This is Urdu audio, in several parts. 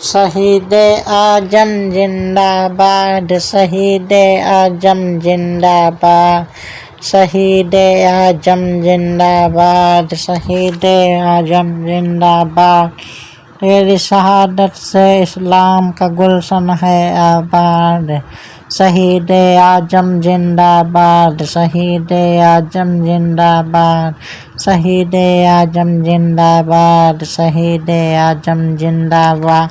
شہید اعظم زندہ باد، شہید اعظم زندہ باد، شہید اعظم زندہ باد، شہید اعظم زندہ باد۔ تیری شہادت سے اسلام کا گلشن ہے آباد، شہید اعظم زندہ باد، شہید اعظم زندہ باد، شہید اعظم زندہ باد، شہید اعظم زندہ باد۔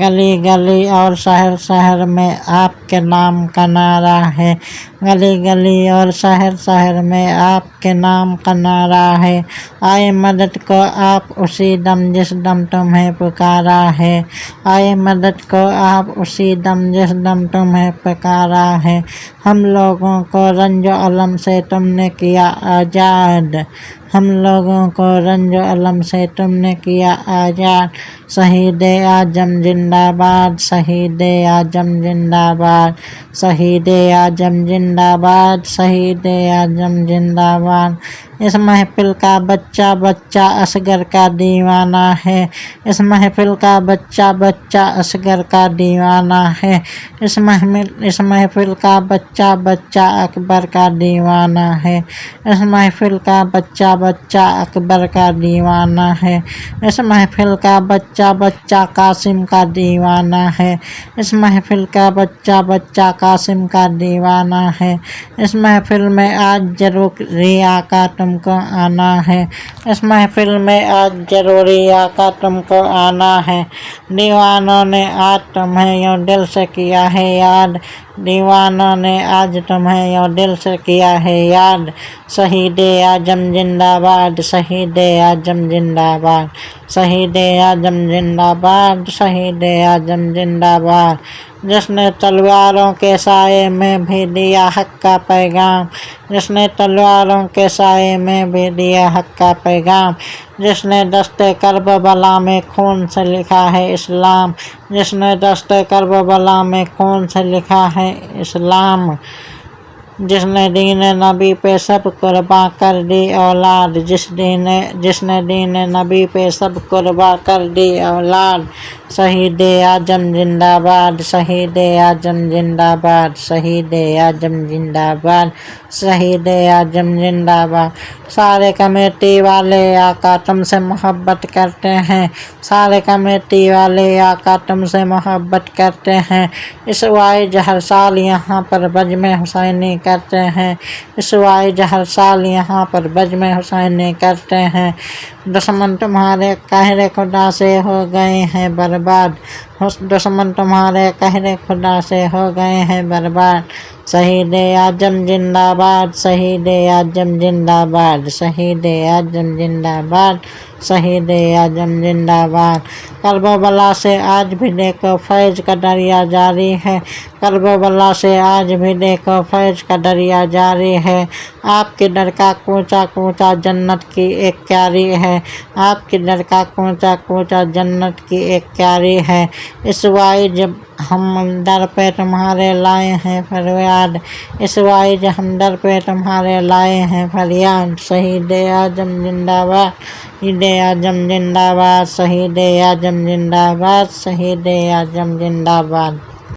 گلی گلی اور شہر شہر میں آپ کے نام کا نعرہ ہے، گلی گلی اور شہر شہر میں آپ کے نام کا نعرہ ہے۔ آئے مدد کو آپ اسی دم جس دم تمہیں پکارا ہے، آئے مدد کو آپ اسی دم جس دم تمہیں پکارا ہے۔ ہم لوگوں کو رنج و الم سے تم نے کیا آزاد، ہم لوگوں کو رنج و الم سے تم نے کیا آزاد۔ شہید اعظم زندہ باد، شہید اعظم زندہ باد، شہید اعظم زندہ باد، شہید اعظم زندہ باد۔ اس محفل کا بچہ بچہ اصغر کا دیوانہ ہے، اس محفل کا بچہ بچہ اصغر کا دیوانہ ہے، اس محفل کا بچہ بچہ اکبر کا دیوانہ ہے، اس محفل کا بچہ بچہ اکبر کا دیوانہ ہے، اس محفل کا بچہ بچہ قاسم کا دیوانہ ہے، اس محفل کا بچہ بچہ قاسم کا دیوانہ ہے۔ اس محفل میں آج ضروری آقا تم کو آنا ہے، اس محفل میں آج ضروری آقا تم کو آنا ہے۔ دیوانوں نے آج تمہیں یوں دل سے کیا ہے یاد، دیوانوں نے آج تمہیں یوں دل سے کیا ہے یاد۔ شہید اعظم زندہ باد، شہید اعظم زندہ باد، شہید اعظم زندہ باد، شہید اعظم زندہ باد۔ جس نے تلواروں کے سائے میں بھی دیا حق کا پیغام، جس نے تلواروں کے سائے میں بھی دیا حق کا پیغام، جس نے دست کربلا میں خون سے لکھا ہے اسلام، جس نے دست کربلا میں خون سے لکھا ہے اسلام، جس نے دین نبی پہ سب قرباں کر دی اولاد، جس نے دین نبی پہ سب قرباں کر دی اولاد۔ شہید اعظم زندہ باد، شہید اعظم زندہ باد، شہید اعظم زندہ باد، شہید اعظم زندہ باد۔ سارے کمیٹی والے آقا تم سے محبت کرتے ہیں، سارے کمیٹی والے آقا تم سے محبت کرتے ہیں۔ اس وائز ہر سال یہاں پر بزم حسینی کرتے ہیں، اس وائز ہر سال یہاں پر بزم حسینی کرتے ہیں۔ دشمن تمہارے قہر خدا سے ہو گئے ہیں برباد، دشمن تمہارے قہر خدا سے ہو گئے ہیں برباد۔ شہید اعظم زندہ باد، شہید اعظم زندہ باد، شہید اعظم زندہ باد، شہید اعظم زندہ باد۔ کربلا سے آج بھی دیکھو فیض کا دریا جاری ہے، کربلا سے آج بھی دیکھو فیض کا دریا جاری ہے۔ آپ کے در کا کوچا کوچا جنت کی ایک کیاری ہے، آپ کے در کا کوچا کوچا جنت کی ایک کیاری ہے۔ اس وائز ہم در پہ تمہارے لائے ہیں فریاد، اس وائز ہم در پہ تمہارے لائے ہیں فریاد۔ شہید اعظم زندہ باد، شہید اعظم زندہ باد، شہید اعظم زندہ باد، شہید اعظم زندہ باد۔